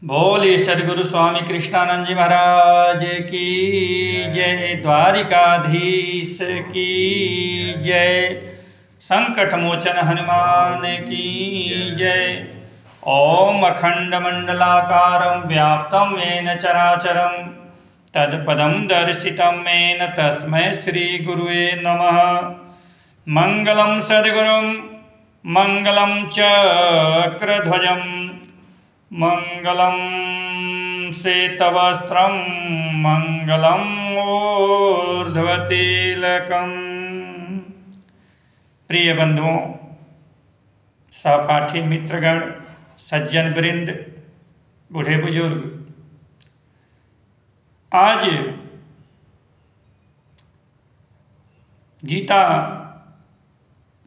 बोलिए सदगुरु स्वामी कृष्णानंद जी महाराज की जय। द्वारिकाधीश की जय। संकट मोचन हनुमान की जय। ओम अखंड मंडलाकारं व्याप्तं येन चराचरं तत्पदं दर्शितं येन तस्मै श्री गुरुवे नमः। मंगलं सद्गुरुं मंगलं चक्रध्वजं मंगलं श्वेतवस्त्रं मंगलं ऊर्ध्वतिलकम्। प्रिय बंधुओं, सहपाठी मित्रगण, सज्जन वृंद, बूढ़े बुजुर्ग, आज गीता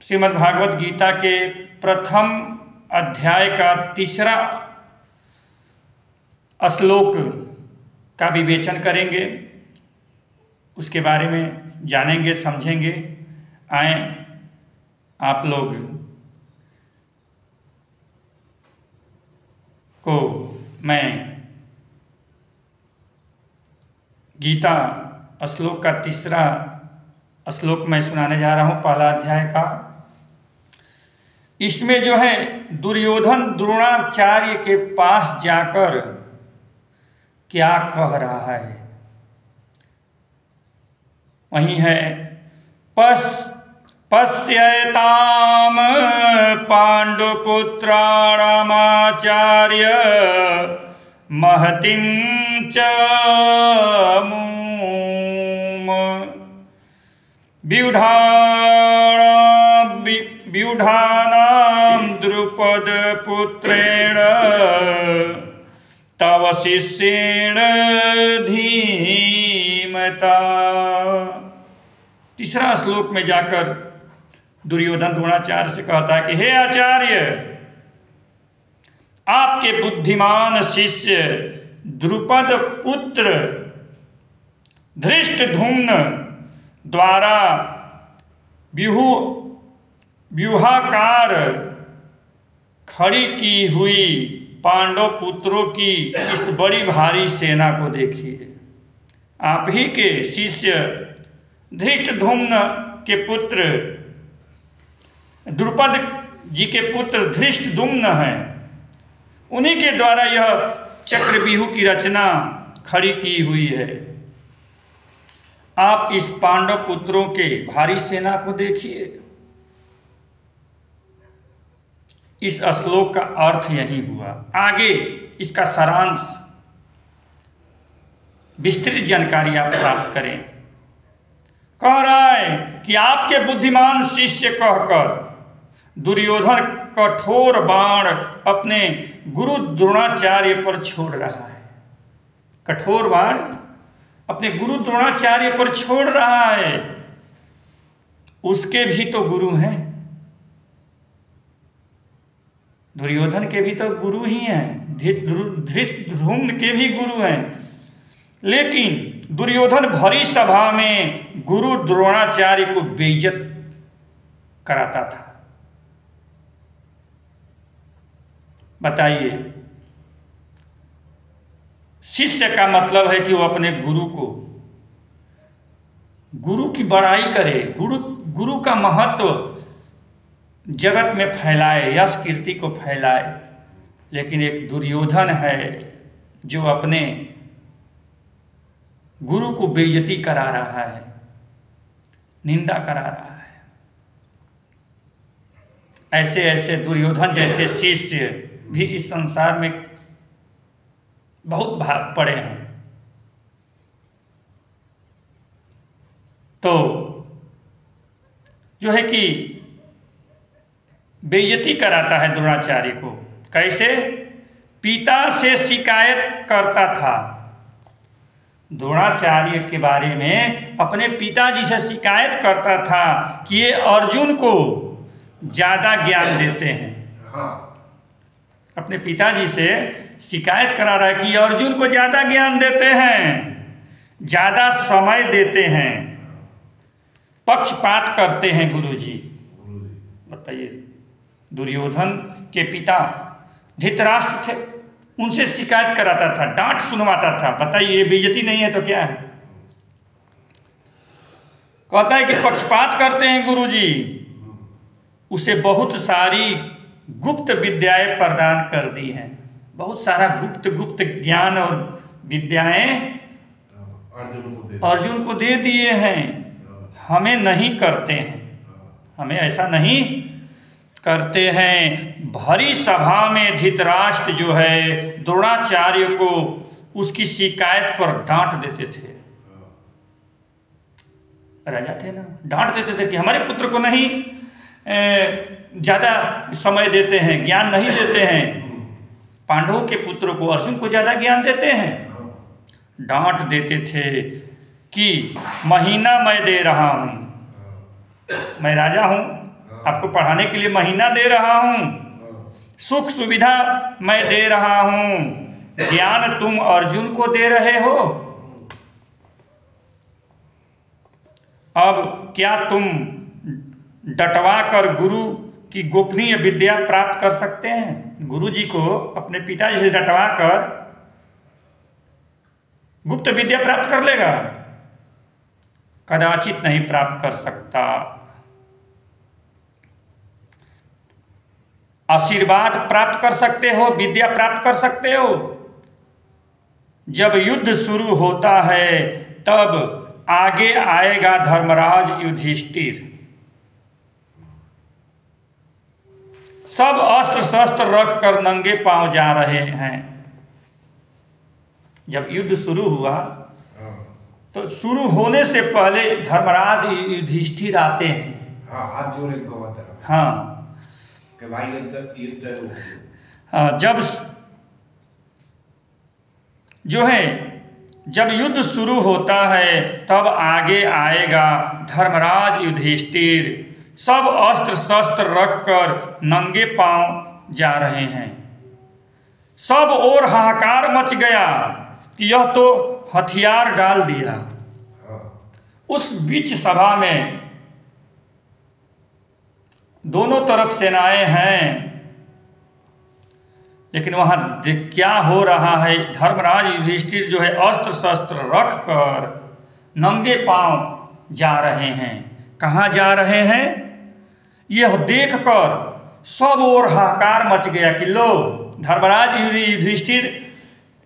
श्रीमद्भागवत गीता के प्रथम अध्याय का तीसरा श्लोक का विवेचन करेंगे, उसके बारे में जानेंगे, समझेंगे। आए आप लोग को मैं गीता श्लोक का तीसरा श्लोक मैं सुनाने जा रहा हूँ, पहला अध्याय का। इसमें जो है दुर्योधन द्रोणाचार्य के पास जाकर क्या कह रहा है, वही है पश्यताम पांडुपुत्राणामाचार्य महतिं च व्यूढानां द्रुपदपुत्रेण तव शिष्येण धीमता। तीसरा श्लोक में जाकर दुर्योधन द्रोणाचार्य से कहता है कि हे आचार्य, आपके बुद्धिमान शिष्य द्रुपद पुत्र धृष्टद्युम्न द्वारा व्यूहाकार खड़ी की हुई पांडव पुत्रों की इस बड़ी भारी सेना को देखिए। आप ही के शिष्य धृष्टद्युम्न के पुत्र द्रुपद जी के पुत्र धृष्टद्युम्न हैं, उन्हीं के द्वारा यह चक्रव्यूह की रचना खड़ी की हुई है। आप इस पांडव पुत्रों के भारी सेना को देखिए। इस श्लोक का अर्थ यही हुआ। आगे इसका सारांश, विस्तृत जानकारी आप प्राप्त करें। कह रहा है कि आपके बुद्धिमान शिष्य कहकर दुर्योधन कठोर बाण अपने गुरु द्रोणाचार्य पर छोड़ रहा है। कठोर बाण अपने गुरु द्रोणाचार्य पर छोड़ रहा है। उसके भी तो गुरु हैं, दुर्योधन के भी तो गुरु ही हैं, धृष्टद्युम्न के भी गुरु हैं। लेकिन दुर्योधन भरी सभा में गुरु द्रोणाचार्य को बेइज्जत कराता था। बताइए, शिष्य का मतलब है कि वो अपने गुरु की बड़ाई करे, गुरु का महत्व जगत में फैलाए, यश कीर्ति को फैलाए। लेकिन एक दुर्योधन है जो अपने गुरु को बेइज्जती करा रहा है, निंदा करा रहा है। ऐसे ऐसे दुर्योधन जैसे शिष्य भी इस संसार में बहुत भाग पड़े हैं। तो जो है कि बेइज्जती कराता है द्रोणाचार्य को। कैसे? पिता से शिकायत करता था। द्रोणाचार्य के बारे में अपने पिताजी से शिकायत करता था कि ये अर्जुन को ज्यादा ज्ञान देते हैं। अपने पिताजी से शिकायत करा रहा है कि अर्जुन को ज्यादा ज्ञान देते हैं, ज्यादा समय देते हैं, पक्षपात करते हैं गुरुजी। बताइए, दुर्योधन के पिता धृतराष्ट्र थे, उनसे शिकायत कराता था, डांट सुनवाता था। बताइए ये बेइज्जती नहीं है तो क्या है? कहता है कि पक्षपात करते हैं गुरुजी, उसे बहुत सारी गुप्त विद्याएं प्रदान कर दी हैं। बहुत सारा गुप्त ज्ञान और विद्याएं अर्जुन को दे दिए हैं। हमें नहीं करते हैं, हमें ऐसा नहीं करते हैं। भरी सभा में धृतराष्ट्र जो है द्रोणाचार्य को उसकी शिकायत पर डांट देते थे। राजा थे ना, डांट देते थे कि हमारे पुत्र को नहीं ज़्यादा समय देते हैं, ज्ञान नहीं देते हैं। पांडवों के पुत्र को अर्जुन को ज़्यादा ज्ञान देते हैं। डांट देते थे कि महीना मैं दे रहा हूँ, मैं राजा हूँ, आपको पढ़ाने के लिए महीना दे रहा हूँ, सुख सुविधा मैं दे रहा हूँ, ज्ञान तुम अर्जुन को दे रहे हो। अब क्या तुम डटवा कर गुरु की गोपनीय विद्या प्राप्त कर सकते हैं? गुरु जी को अपने पिताजी से डटवा कर गुप्त विद्या प्राप्त कर लेगा? कदाचित नहीं प्राप्त कर सकता। आशीर्वाद प्राप्त कर सकते हो, विद्या प्राप्त कर सकते हो। जब युद्ध शुरू होता है तब आगे आएगा धर्मराज युधिष्ठिर। सब अस्त्र शस्त्र रख कर नंगे पांव जा रहे हैं। जब युद्ध शुरू हुआ तो शुरू होने से पहले धर्मराज युधिष्ठिर आते हैं। हाथ जोड़े गौ तरफ। हाँ कि भाई युद्ध जब जो है जब युद्ध शुरू होता है तब आगे आएगा धर्मराज युधिष्ठिर। सब अस्त्र शस्त्र रखकर नंगे पांव जा रहे हैं। सब और हाहाकार मच गया कि यह तो हथियार डाल दिया। उस बीच सभा में दोनों तरफ सेनाएं हैं, लेकिन वहां क्या हो रहा है? धर्मराज युधिष्ठिर जो है अस्त्र शस्त्र रख कर नंगे पांव जा रहे हैं। कहाँ जा रहे हैं? यह देखकर सब और हाहाकार मच गया कि लो, धर्मराज युधिष्ठिर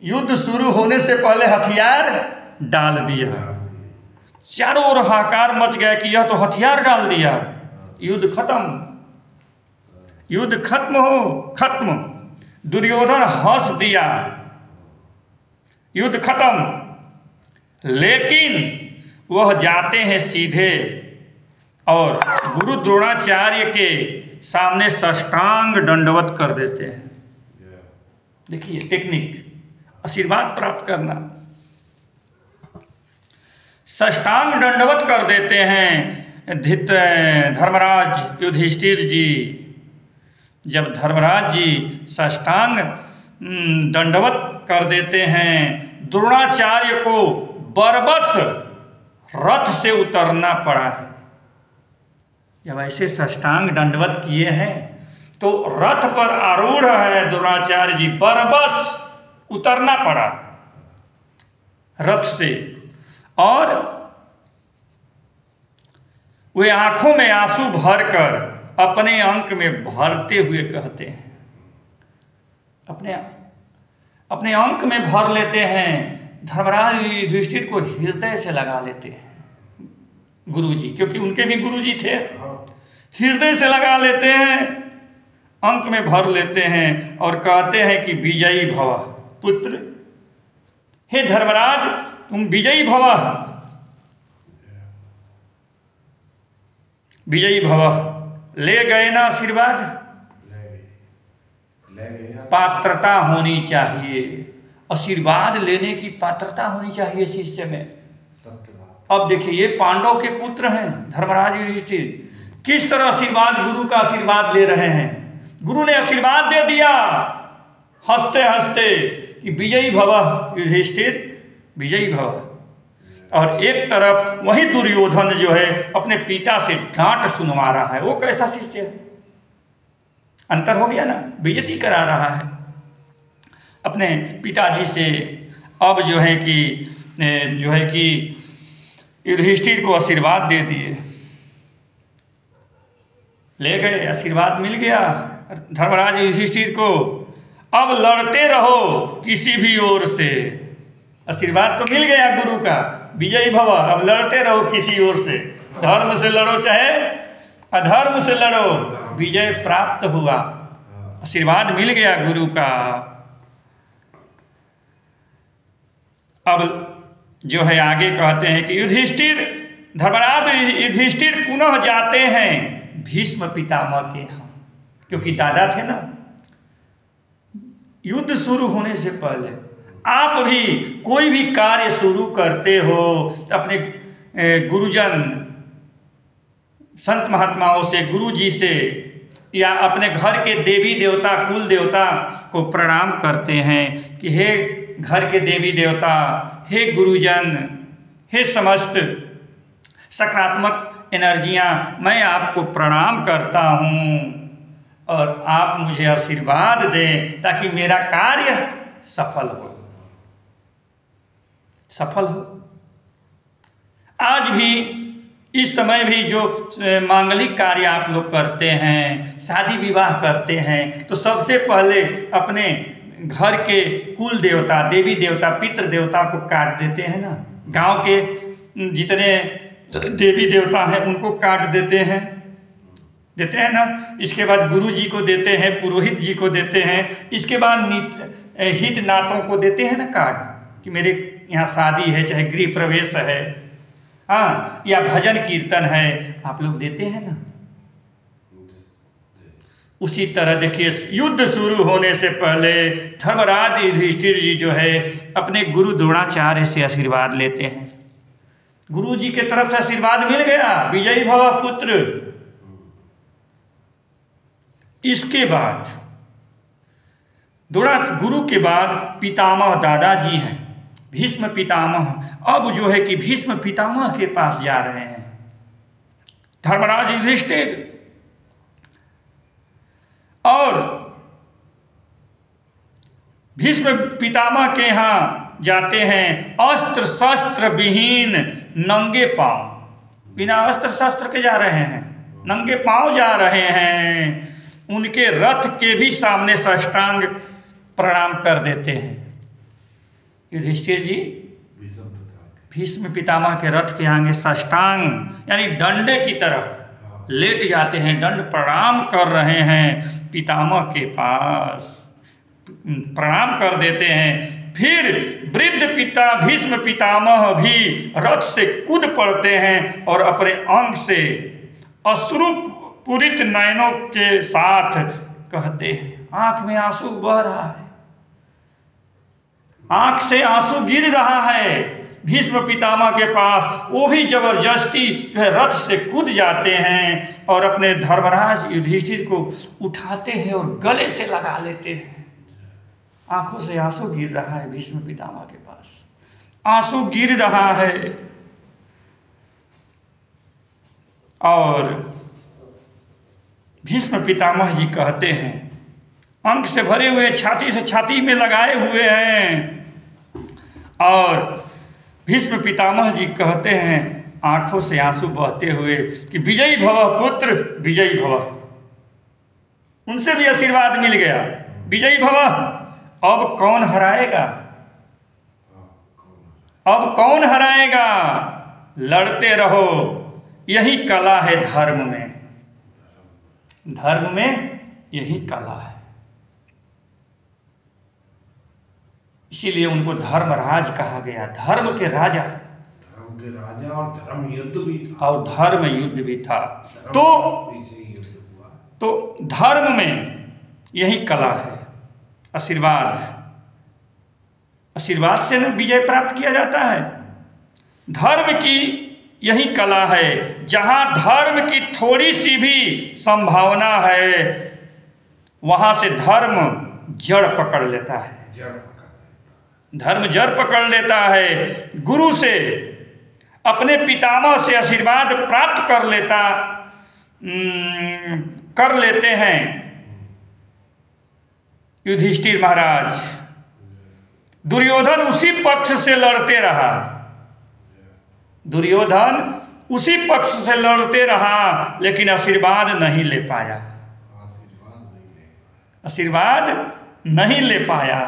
युद्ध शुरू होने से पहले हथियार डाल दिया। चारों ओर हाहाकार मच गया कि यह तो हथियार डाल दिया। युद्ध खत्म, युद्ध खत्म। दुर्योधन हंस दिया, युद्ध खत्म। लेकिन वह जाते हैं सीधे और गुरु द्रोणाचार्य के सामने साष्टांग दंडवत कर देते हैं। देखिए टेक्निक, आशीर्वाद प्राप्त करना। साष्टांग दंडवत कर देते हैं धर्मराज युधिष्ठिर जी। जब धर्मराज जी साष्टांग दंडवत कर देते हैं, द्रोणाचार्य को बरबस रथ से उतरना पड़ा है। जब ऐसे साष्टांग दंडवत किए हैं तो रथ पर आरूढ़ है द्रोणाचार्य जी, बरबस उतरना पड़ा रथ से। और वे आंखों में आंसू भरकर अपने अंक में भरते हुए कहते हैं, अपने अंक में भर लेते हैं। धर्मराज युधिष्ठिर को हृदय से लगा लेते हैं गुरुजी, क्योंकि उनके भी गुरुजी थे। हृदय से लगा लेते हैं, अंक में भर लेते हैं और कहते हैं कि विजयी भव पुत्र, हे धर्मराज तुम विजयी भव, विजयी भव। ले गए ना आशीर्वाद? पात्रता होनी चाहिए, आशीर्वाद लेने की पात्रता होनी चाहिए शिष्य में। अब देखिए ये पांडव के पुत्र हैं धर्मराज युधिष्ठिर, किस तरह आशीर्वाद, गुरु का आशीर्वाद ले रहे हैं। गुरु ने आशीर्वाद दे दिया हंसते हंसते कि विजयी भव युधिष्ठिर, विजयी भव। और एक तरफ वही दुर्योधन जो है अपने पिता से डांट सुनवा रहा है। वो कैसा शिष्य है? अंतर हो गया ना, बेइज्जती करा रहा है। अपने पिताजी से अब जो है कि युधिष्ठिर को आशीर्वाद दे दिए, ले गए, आशीर्वाद मिल गया धर्मराज युधिष्ठिर को। अब लड़ते रहो किसी भी ओर से, आशीर्वाद तो मिल गया गुरु का, विजयी भव, अब लड़ते रहो किसी ओर से, धर्म से लड़ो चाहे अधर्म से लड़ो, विजय प्राप्त हुआ, आशीर्वाद मिल गया गुरु का। अब जो है आगे कहते हैं कि धर्मराज युधिष्ठिर पुनः जाते हैं भीष्म पितामह के यहाँ, क्योंकि दादा थे ना। युद्ध शुरू होने से पहले आप भी कोई भी कार्य शुरू करते हो तो अपने गुरुजन संत महात्माओं से, गुरु जी से, या अपने घर के देवी देवता, कुल देवता को प्रणाम करते हैं कि हे घर के देवी देवता, हे गुरुजन, हे समस्त सकारात्मक एनर्जियाँ, मैं आपको प्रणाम करता हूँ और आप मुझे आशीर्वाद दें ताकि मेरा कार्य सफल हो। आज भी इस समय भी जो मांगलिक कार्य आप लोग करते हैं, शादी विवाह करते हैं, तो सबसे पहले अपने घर के कुल देवता, देवी देवता, पितृ देवता को काट देते हैं ना। गांव के जितने देवी देवता हैं उनको काट देते हैं ना। इसके बाद गुरु जी को देते हैं, पुरोहित जी को देते हैं, इसके बाद हित नातों को देते हैं ना काट, कि मेरे यहाँ शादी है, चाहे गृह प्रवेश है, हाँ, या भजन कीर्तन है, आप लोग देते हैं ना। उसी तरह देखिए, युद्ध शुरू होने से पहले धर्मराज युधिष्ठिर जी जो है अपने गुरु द्रोणाचार्य से आशीर्वाद लेते हैं। गुरु जी के तरफ से आशीर्वाद मिल गया, विजयी भव पुत्र। इसके बाद गुरु के बाद पितामह दादाजी हैं भीष्म पितामह। अब जो है कि भीष्म पितामह के पास जा रहे हैं धर्मराज युधिष्ठिर, और भीष्म पितामह के यहाँ जाते हैं अस्त्र शस्त्र विहीन, नंगे पांव, बिना अस्त्र शस्त्र के जा रहे हैं, नंगे पांव जा रहे हैं। उनके रथ के भी सामने साष्टांग प्रणाम कर देते हैं। युधिष्ठिर जी भीष्म पितामह के रथ के आगे साष्टांग यानी डंडे की तरह लेट जाते हैं, दंड प्रणाम कर रहे हैं, पितामह के पास प्रणाम कर देते हैं। फिर वृद्ध पिता भीष्म पितामह भी रथ से कूद पड़ते हैं और अपने अंग से अश्रु पूरित नयनों के साथ कहते हैं, आंख में आंसू बह रहा है, आंख से आंसू गिर रहा है भीष्म पितामह के पास। वो भी जबरदस्ती रथ से कूद जाते हैं और अपने धर्मराज युधिष्ठिर को उठाते हैं और गले से लगा लेते हैं। आंखों से आंसू गिर रहा है भीष्म पितामह के पास, आंसू गिर रहा है। और भीष्म पितामह जी कहते हैं, अंक से भरे हुए, छाती से छाती में लगाए हुए हैं, और भीष्म पितामह जी कहते हैं आंखों से आंसू बहते हुए कि विजयी भव पुत्र, विजयी भव। उनसे भी आशीर्वाद मिल गया, विजयी भव। अब कौन हराएगा, अब कौन हराएगा, लड़ते रहो, यही कला है धर्म में, धर्म में यही कला है। इसीलिए उनको धर्मराज कहा गया, धर्म के राजा, और धर्म युद्ध भी था, और धर्म युद्ध भी था। तो धर्म में यही कला है, आशीर्वाद, आशीर्वाद से न विजय प्राप्त किया जाता है। धर्म की यही कला है, जहां धर्म की थोड़ी सी भी संभावना है वहां से धर्म जड़ पकड़ लेता है, धर्म जड़ पकड़ लेता है। गुरु से, अपने पितामह से आशीर्वाद प्राप्त कर लेते हैं युधिष्ठिर महाराज। दुर्योधन उसी पक्ष से लड़ते रहा, दुर्योधन उसी पक्ष से लड़ते रहा, लेकिन आशीर्वाद नहीं ले पाया, आशीर्वाद नहीं ले पाया,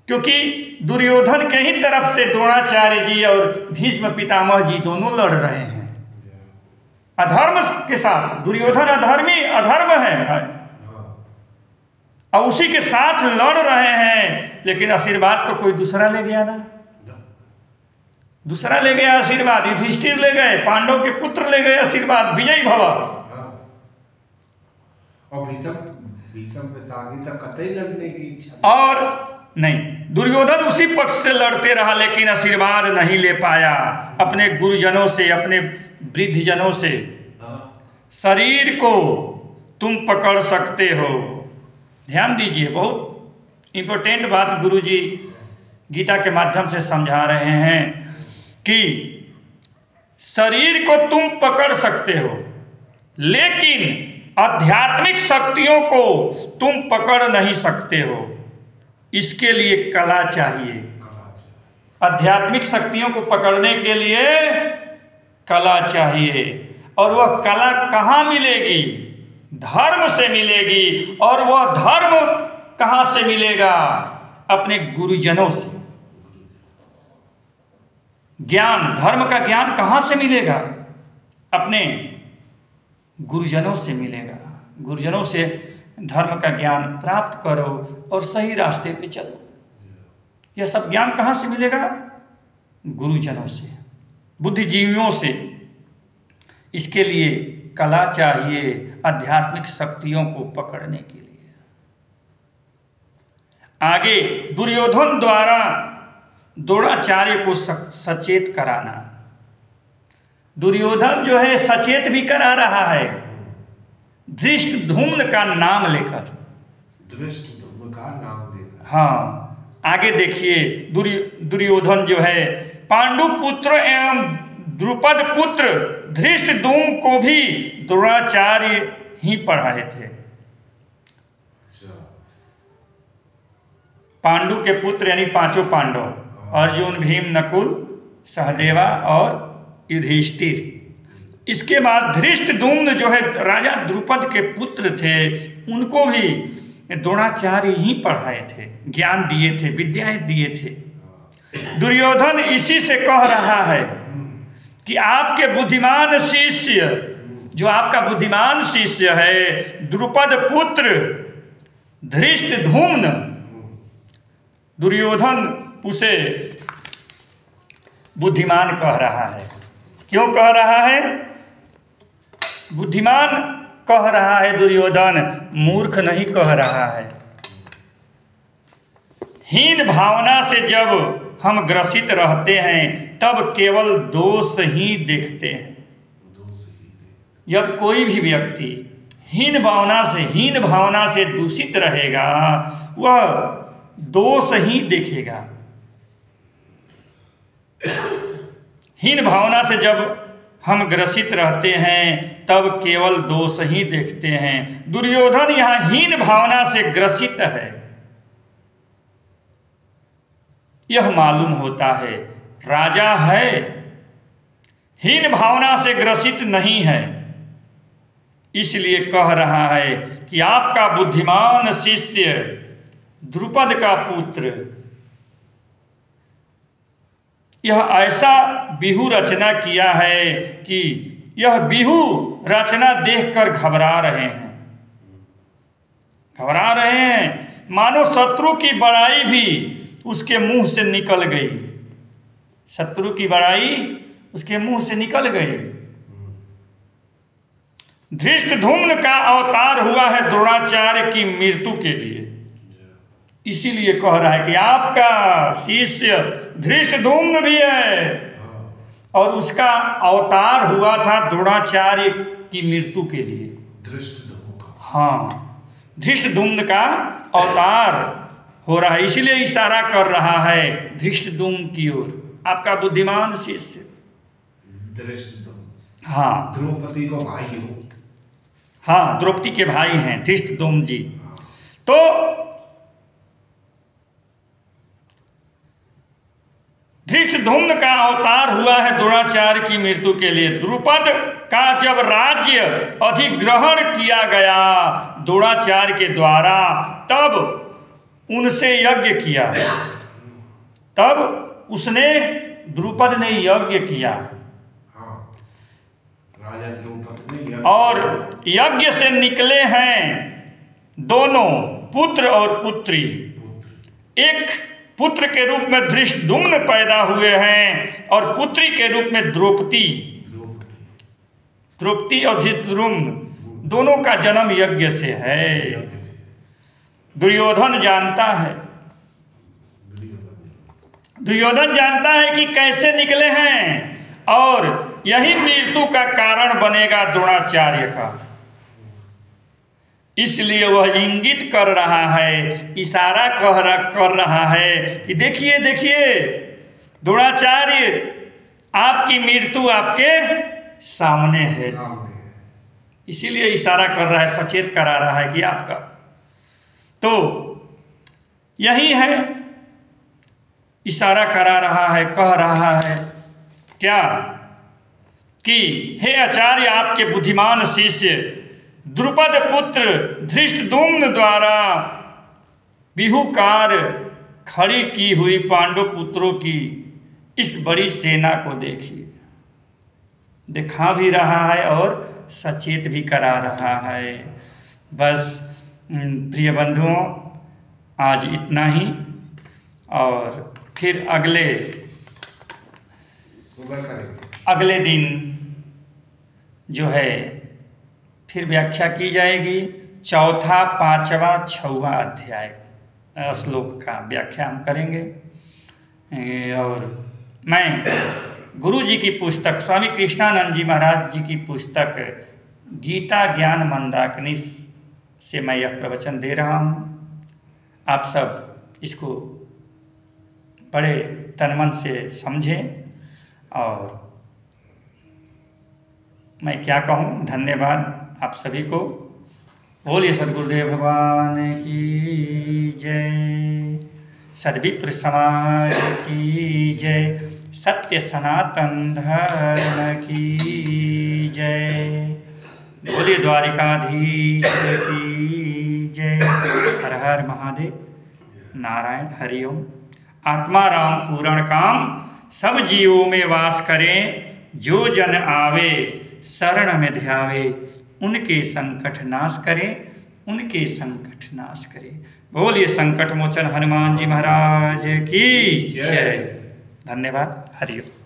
क्योंकि दुर्योधन के ही तरफ से द्रोणाचार्य जी और भीष्म पितामह जी दोनों लड़ रहे हैं अधर्म के साथ। दुर्योधन अधर्म है और उसी के साथ लड़ रहे हैं, लेकिन आशीर्वाद तो कोई दूसरा ले गया ना, दूसरा ले गया आशीर्वाद। युधिष्ठिर ले गए, पांडव के पुत्र ले गए आशीर्वाद, विजयी भव। और भीष्म पितामह तक कतई लड़ने की इच्छा और नहीं, दुर्योधन उसी पक्ष से लड़ते रहा, लेकिन आशीर्वाद नहीं ले पाया अपने गुरुजनों से, अपने वृद्धजनों से। शरीर को तुम पकड़ सकते हो, ध्यान दीजिए, बहुत इंपॉर्टेंट बात गुरुजी गीता के माध्यम से समझा रहे हैं कि शरीर को तुम पकड़ सकते हो, लेकिन आध्यात्मिक शक्तियों को तुम पकड़ नहीं सकते हो। इसके लिए कला चाहिए, आध्यात्मिक शक्तियों को पकड़ने के लिए कला चाहिए। और वह कला कहाँ मिलेगी? धर्म से मिलेगी। और वह धर्म कहाँ से मिलेगा? अपने गुरुजनों से। ज्ञान, धर्म का ज्ञान कहाँ से मिलेगा? अपने गुरुजनों से मिलेगा। गुरुजनों से धर्म का ज्ञान प्राप्त करो और सही रास्ते पे चलो। यह सब ज्ञान कहाँ से मिलेगा? गुरुजनों से, बुद्धिजीवियों से। इसके लिए कला चाहिए, आध्यात्मिक शक्तियों को पकड़ने के लिए। आगे दुर्योधन द्वारा द्रोणाचार्य को सचेत कराना। दुर्योधन जो है सचेत भी करा रहा है धृष्टद्युम्न का नाम लेकर, धृष्टद्युम्न का नाम लेकर। हाँ, आगे देखिए, दुर्योधन जो है पांडु पुत्र एवं द्रुपद पुत्र धृष्टद्युम्न को भी द्रोणाचार्य ही पढ़ाए थे। पांडु के पुत्र यानी पांचों पांडव, अर्जुन, भीम, नकुल, सहदेवा और युधिष्ठिर। इसके बाद धृष्टद्युम्न जो है राजा द्रुपद के पुत्र थे, उनको भी द्रोणाचार्य ही पढ़ाए थे, ज्ञान दिए थे, विद्याएं दिए थे। दुर्योधन इसी से कह रहा है कि आपके बुद्धिमान शिष्य, जो आपका बुद्धिमान शिष्य है द्रुपद पुत्र धृष्टद्युम्न, दुर्योधन उसे बुद्धिमान कह रहा है। क्यों कह रहा है? बुद्धिमान कह रहा है दुर्योधन, मूर्ख नहीं कह रहा है। हीन भावना से जब हम ग्रसित रहते हैं तब केवल दोष ही देखते हैं। जब कोई भी व्यक्ति हीन भावना से दूषित रहेगा, वह दोष ही देखेगा। हीन भावना से जब हम ग्रसित रहते हैं तब केवल दोष ही देखते हैं। दुर्योधन यहाँ हीन भावना से ग्रसित है, यह मालूम होता है। राजा है, हीन भावना से ग्रसित नहीं है, इसलिए कह रहा है कि आपका बुद्धिमान शिष्य द्रुपद का पुत्र यह ऐसा बिहू रचना किया है कि यह बिहू रचना देखकर घबरा रहे हैं, मानो शत्रु की बड़ाई भी उसके मुंह से निकल गई, शत्रु की बड़ाई उसके मुंह से निकल गई। धृष्टद्युम्न का अवतार हुआ है द्रोणाचार्य की मृत्यु के लिए, इसीलिए कह रहा है कि आपका शिष्य धृष्टद्युम्न भी है और उसका अवतार हुआ था द्रोणाचार्य की मृत्यु के लिए। हाँ, धृष्टद्युम्न का अवतार हो रहा है, इसीलिए इशारा कर रहा है धृष्टद्युम्न की ओर। आपका बुद्धिमान शिष्य धृष्टद्युम्न, हाँ, द्रौपदी को भाई हो, हाँ, द्रौपदी के भाई हैं धृष्टद्युम्न जी। तो धृष्टद्युम्न का अवतार हुआ है द्रोणाचार्य की मृत्यु के लिए। द्रुपद का जब राज्य अधिग्रहण किया गया द्रोणाचार्य के द्वारा, तब उनसे यज्ञ किया, तब उसने द्रुपद ने यज्ञ किया। राजा द्रुपद ने और यज्ञ से निकले हैं दोनों पुत्र और पुत्री। एक पुत्र के रूप में धृष्टद्युम्न पैदा हुए हैं और पुत्री के रूप में द्रौपदी और धृष्टद्युम्न, दोनों का जन्म यज्ञ से है। दुर्योधन जानता है, दुर्योधन जानता है कि कैसे निकले हैं और यही मृत्यु का कारण बनेगा द्रोणाचार्य का। इसलिए वह इंगित कर रहा है, इशारा कर रहा है कि देखिए देखिए द्रोणाचार्य, आपकी मृत्यु आपके सामने है। इसीलिए इशारा कर रहा है, सचेत करा रहा है कि आपका तो यही है, इशारा करा रहा है, कह रहा है क्या कि हे आचार्य, आपके बुद्धिमान शिष्य द्रुपद पुत्र धृष्टद्युम्न द्वारा विहुकार खड़ी की हुई पांडव पुत्रों की इस बड़ी सेना को देखिए। दिखा भी रहा है और सचेत भी करा रहा है। बस प्रिय बंधुओं, आज इतना ही, और फिर अगले दिन जो है फिर व्याख्या की जाएगी। चौथा, पांचवा, छठवां अध्याय श्लोक का व्याख्या हम करेंगे। और मैं गुरु जी की पुस्तक, स्वामी कृष्णानंद जी महाराज जी की पुस्तक गीता ज्ञान मंदाकिनी से मैं यह प्रवचन दे रहा हूँ। आप सब इसको बड़े तन मन से समझें। और मैं क्या कहूँ, धन्यवाद आप सभी को। बोलिए सद्गुरुदेव भगवान की जय, सद्विप्र समाज की जय, सत्य सनातन धर्म की जय। बोलिए द्वारिकाधीश की जय। हर हर महादेव। नारायण हरिओम। आत्मा राम पूर्ण काम, सब जीवों में वास करें। जो जन आवे शरण में ध्यावे, उनके संकट नाश करें, उनके संकट नाश करें। बोलिए संकट मोचन हनुमान जी महाराज की जय। धन्यवाद। हरिओम।